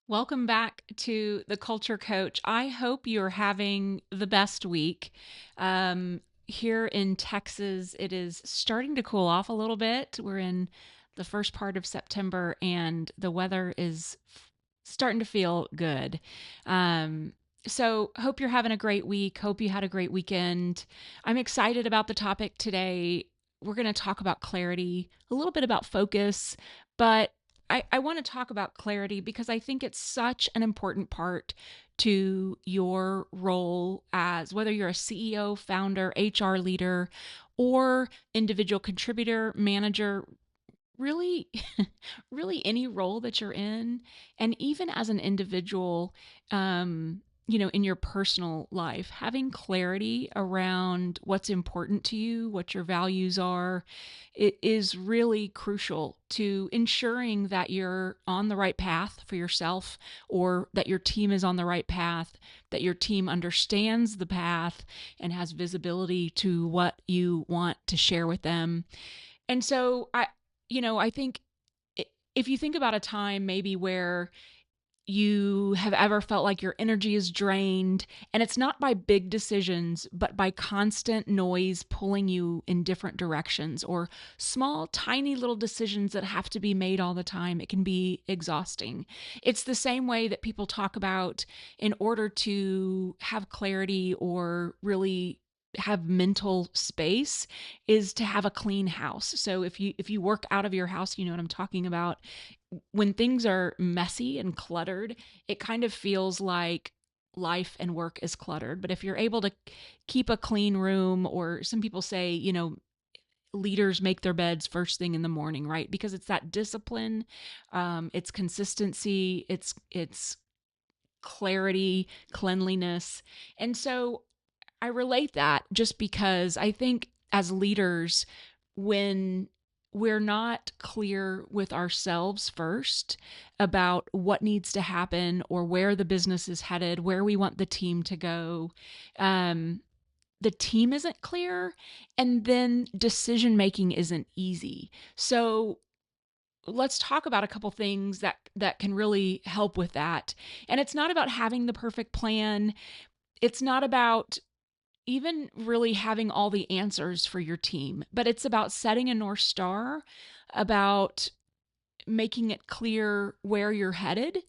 Welcome back to the Culture Coach. I hope you're having the best week. Here in Texas, it is starting to cool off a little bit. We're in the first part of September and the weather is starting to feel good. Um, so, hope you're having a great week. Hope you had a great weekend. I'm excited about the topic today. We're going to talk about clarity, a little bit about focus, but I want to talk about clarity because I think it's such an important part to your role as whether you're a CEO, founder, HR leader, or individual contributor, manager, really really any role that you're in, and even as an individual, in your personal life, having clarity around what's important to you, what your values are, it is really crucial to ensuring that you're on the right path for yourself, or that your team is on the right path, that your team understands the path and has visibility to what you want to share with them. And so I think if you think about a time maybe where you have ever felt like your energy is drained, and it's not by big decisions, but by constant noise pulling you in different directions, or small, tiny little decisions that have to be made all the time, it can be exhausting. It's the same way that people talk about in order to have clarity or really have mental space is to have a clean house. So if you work out of your house, you know what I'm talking about. When things are messy and cluttered, it kind of feels like life and work is cluttered. But if you're able to keep a clean room, or some people say, leaders make their beds first thing in the morning, right? Because it's that discipline, it's consistency, it's clarity, cleanliness. And so I relate that just because I think as leaders, when we're not clear with ourselves first about what needs to happen or where the business is headed, where we want the team to go, um, the team isn't clear, and then decision making isn't easy. So let's talk about a couple things that can really help with that. And it's not about having the perfect plan. It's not about even really having all the answers for your team, but it's about setting a North Star, about making it clear where you're headed,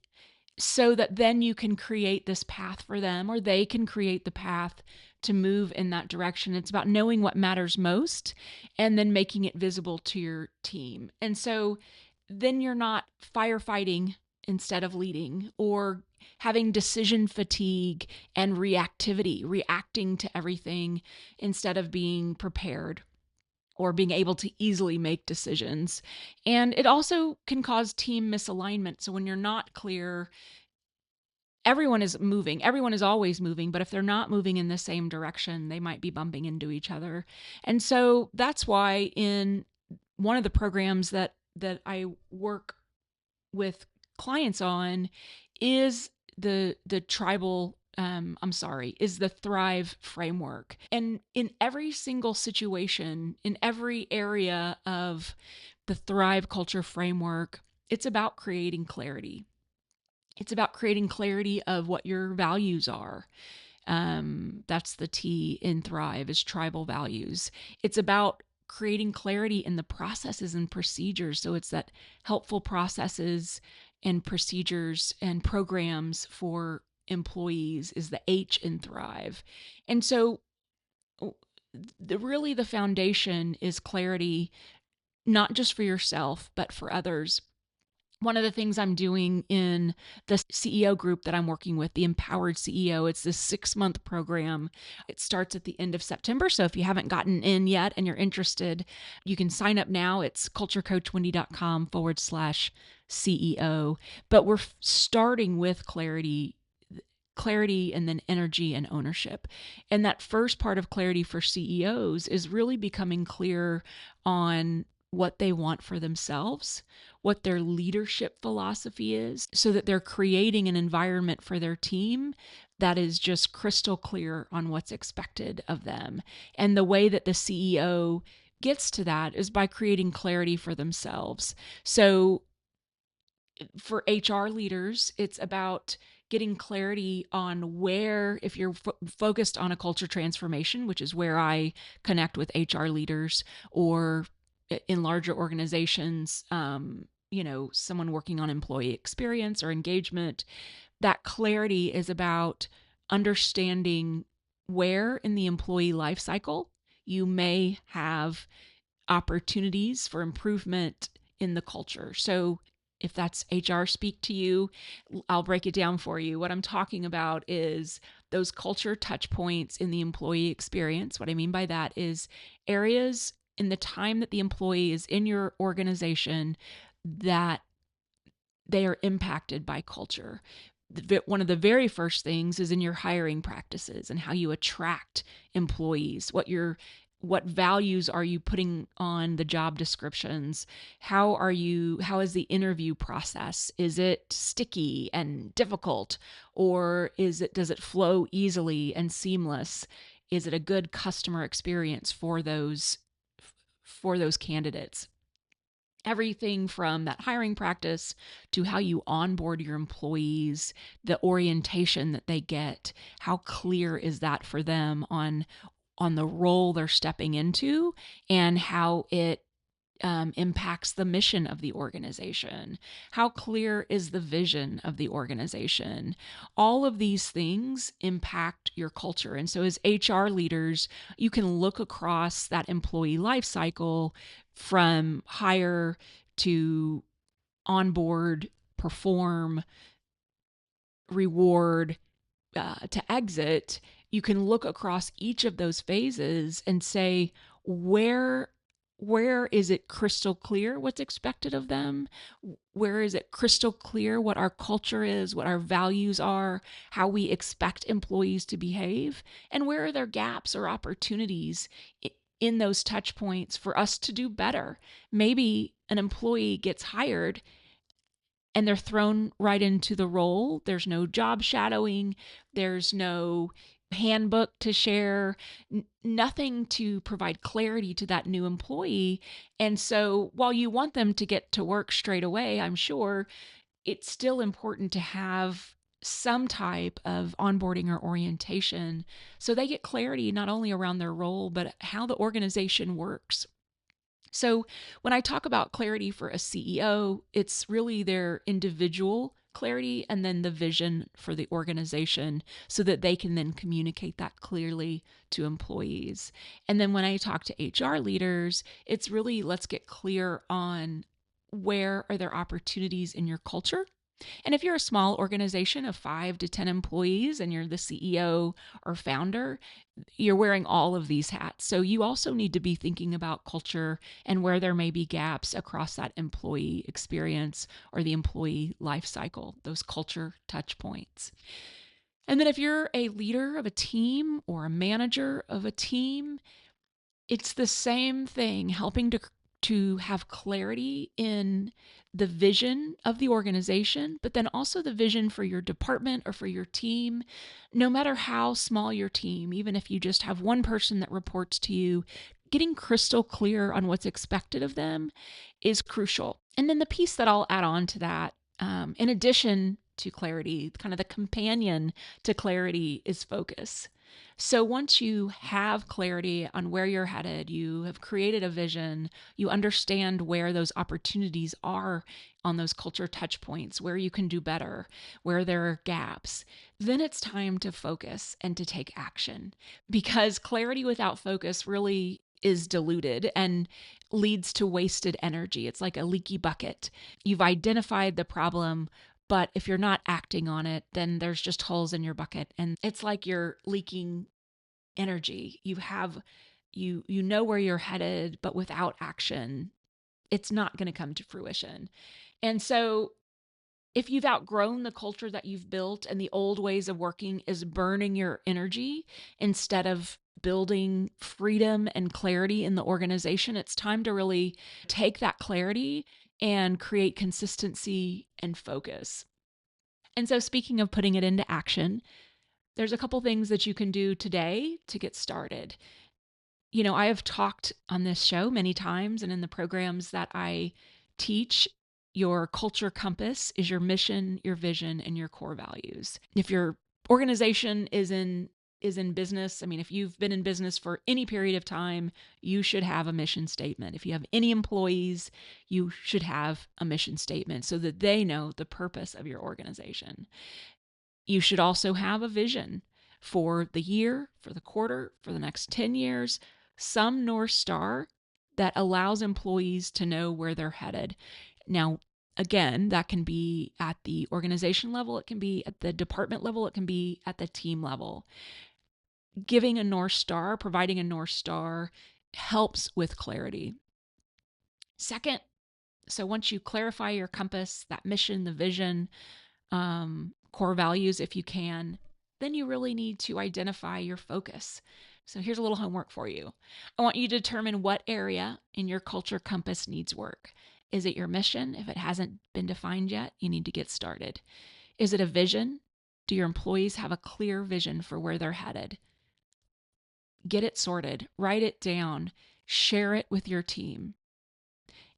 so that then you can create this path for them, or they can create the path to move in that direction. It's about knowing what matters most and then making it visible to your team. And so then you're not firefighting instead of leading, or having decision fatigue and reactivity, reacting to everything instead of being prepared or being able to easily make decisions. And it also can cause team misalignment. So when you're not clear, everyone is moving. Everyone is always moving, but if they're not moving in the same direction, they might be bumping into each other. And so that's why in one of the programs that I work with clients on is the tribal is the Thrive framework. And in every single situation, in every area of the Thrive culture framework, it's about creating clarity. It's about creating clarity of what your values are. That's the T in Thrive, is tribal values. It's about creating clarity in the processes and procedures. So it's that helpful processes and procedures and programs for employees is the H in Thrive. And so really the foundation is clarity, not just for yourself, but for others. One of the things I'm doing in the CEO group that I'm working with, the Empowered CEO, it's this 6-month program. It starts at the end of September. So if you haven't gotten in yet and you're interested, you can sign up now. It's culturecoachwendy.com/CEO. But we're starting with clarity and then energy and ownership. And that first part of clarity for CEOs is really becoming clear on what they want for themselves, what their leadership philosophy is, so that they're creating an environment for their team that is just crystal clear on what's expected of them. And the way that the CEO gets to that is by creating clarity for themselves. So For HR leaders, it's about getting clarity on where, if you're focused on a culture transformation, which is where I connect with HR leaders, or in larger organizations, someone working on employee experience or engagement, that clarity is about understanding where in the employee life cycle you may have opportunities for improvement in the culture. So if that's HR speak to you, I'll break it down for you. What I'm talking about is those culture touch points in the employee experience. What I mean by that is areas in the time that the employee is in your organization that they are impacted by culture. One of the very first things is in your hiring practices and how you attract employees, what values are you putting on the job descriptions? How is the interview process? Is it sticky and difficult, or does it flow easily and seamless? Is it a good customer experience for those candidates? Everything from that hiring practice to how you onboard your employees, the orientation that they get, how clear is that for them on the role they're stepping into, and how it impacts the mission of the organization. How clear is the vision of the organization? All of these things impact your culture. And so, as HR leaders, you can look across that employee life cycle from hire to onboard, perform, reward, to exit. You can look across each of those phases and say, where is it crystal clear what's expected of them? Where is it crystal clear what our culture is, what our values are, how we expect employees to behave? And where are there gaps or opportunities in those touch points for us to do better? Maybe an employee gets hired and they're thrown right into the role. There's no job shadowing, there's no handbook to share, nothing to provide clarity to that new employee. And so while you want them to get to work straight away, I'm sure it's still important to have some type of onboarding or orientation so they get clarity not only around their role, but how the organization works. So when I talk about clarity for a CEO, it's really their individual clarity and then the vision for the organization so that they can then communicate that clearly to employees. And then when I talk to HR leaders, it's really let's get clear on where are there opportunities in your culture. And if you're a small organization of 5 to 10 employees and you're the CEO or founder, you're wearing all of these hats. So you also need to be thinking about culture and where there may be gaps across that employee experience or the employee life cycle, those culture touch points. And then if you're a leader of a team or a manager of a team, it's the same thing, helping to have clarity in the vision of the organization, but then also the vision for your department or for your team. No matter how small your team, even if you just have one person that reports to you, getting crystal clear on what's expected of them is crucial. And then the piece that I'll add on to that, in addition to clarity, kind of the companion to clarity, is focus. So once you have clarity on where you're headed, you have created a vision, you understand where those opportunities are on those culture touch points, where you can do better, where there are gaps, then it's time to focus and to take action. Because clarity without focus really is diluted and leads to wasted energy. It's like a leaky bucket. You've identified the problem, but if you're not acting on it, then there's just holes in your bucket. And it's like you're leaking energy. You know where you're headed, but without action, it's not going to come to fruition. And so if you've outgrown the culture that you've built and the old ways of working is burning your energy instead of building freedom and clarity in the organization, it's time to really take that clarity and create consistency and focus. And so, speaking of putting it into action, there's a couple things that you can do today to get started. I have talked on this show many times and in the programs that I teach. Your culture compass is your mission, your vision, and your core values. If your organization is in business, I mean, if you've been in business for any period of time, you should have a mission statement. If you have any employees, you should have a mission statement so that they know the purpose of your organization. You should also have a vision for the year, for the quarter, for the next 10 years, some North Star that allows employees to know where they're headed. Now, again, that can be at the organization level, it can be at the department level, it can be at the team level. Giving a North Star, providing a North Star helps with clarity. Second, so once you clarify your compass, that mission, the vision, core values, if you can, then you really need to identify your focus. So here's a little homework for you. I want you to determine what area in your culture compass needs work. Is it your mission? If it hasn't been defined yet, you need to get started. Is it a vision? Do your employees have a clear vision for where they're headed? Get it sorted, write it down, share it with your team.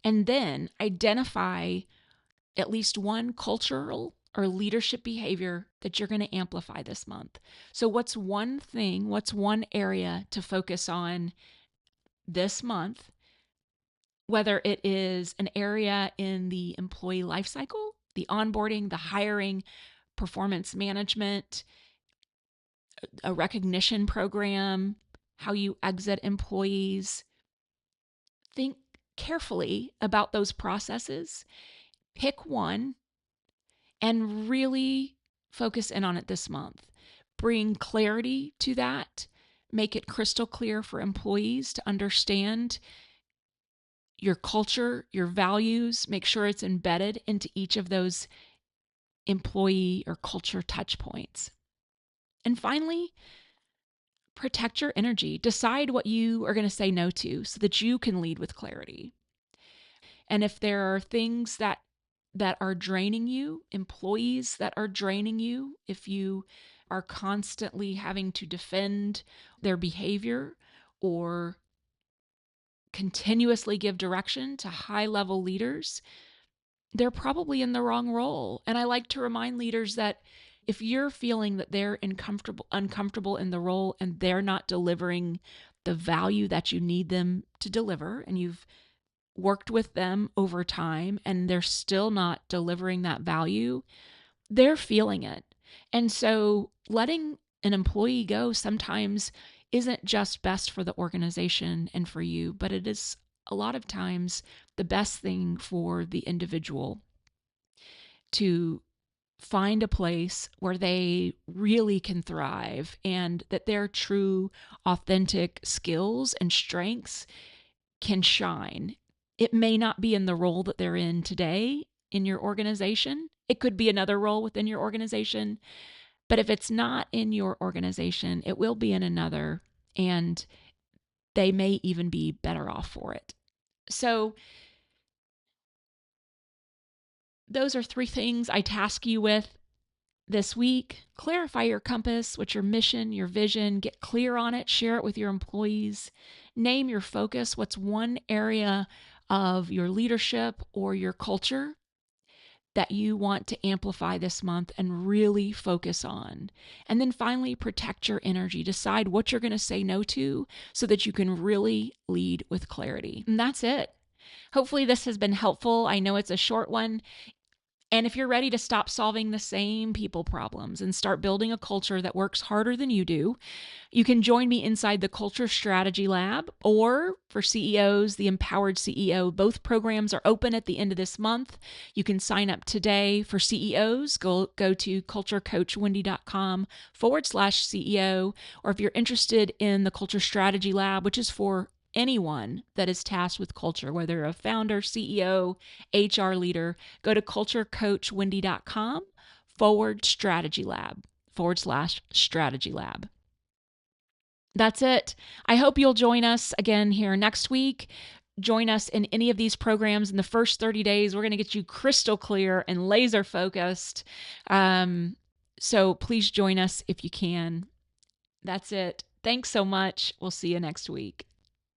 And then identify at least one cultural or leadership behavior that you're going to amplify this month. So, what's one thing, what's one area to focus on this month, whether it is an area in the employee life cycle, the onboarding, the hiring, performance management, a recognition program, how you exit employees. Think carefully about those processes. Pick one and really focus in on it this month. Bring clarity to that. Make it crystal clear for employees to understand your culture, your values. Make sure it's embedded into each of those employee or culture touch points. And finally, protect your energy. Decide what you are going to say no to so that you can lead with clarity. And if there are things that are draining you, employees that are draining you, if you are constantly having to defend their behavior or continuously give direction to high-level leaders, they're probably in the wrong role. And I like to remind leaders that if you're feeling that they're uncomfortable in the role and they're not delivering the value that you need them to deliver, and you've worked with them over time and they're still not delivering that value, they're feeling it. And so letting an employee go sometimes isn't just best for the organization and for you, but it is a lot of times the best thing for the individual to find a place where they really can thrive and that their true, authentic skills and strengths can shine. It may not be in the role that they're in today in your organization. It could be another role within your organization. But if it's not in your organization, it will be in another, and they may even be better off for it. So those are 3 things I task you with this week. Clarify your compass, what's your mission, your vision, get clear on it, share it with your employees. Name your focus, what's one area of your leadership or your culture that you want to amplify this month and really focus on. And then finally, protect your energy. Decide what you're going to say no to so that you can really lead with clarity. And that's it. Hopefully this has been helpful. I know it's a short one. And if you're ready to stop solving the same people problems and start building a culture that works harder than you do, you can join me inside the Culture Strategy Lab, or for CEOs, the Empowered CEO. Both programs are open at the end of this month. You can sign up today for CEOs. Go to culturecoachwendy.com/CEO. Or if you're interested in the Culture Strategy Lab, which is for anyone that is tasked with culture, whether you're a founder, CEO, HR leader, go to culturecoachwendy.com/strategy lab. That's it. I hope you'll join us again here next week. Join us in any of these programs in the first 30 days. We're going to get you crystal clear and laser focused. So please join us if you can. That's it. Thanks so much. We'll see you next week.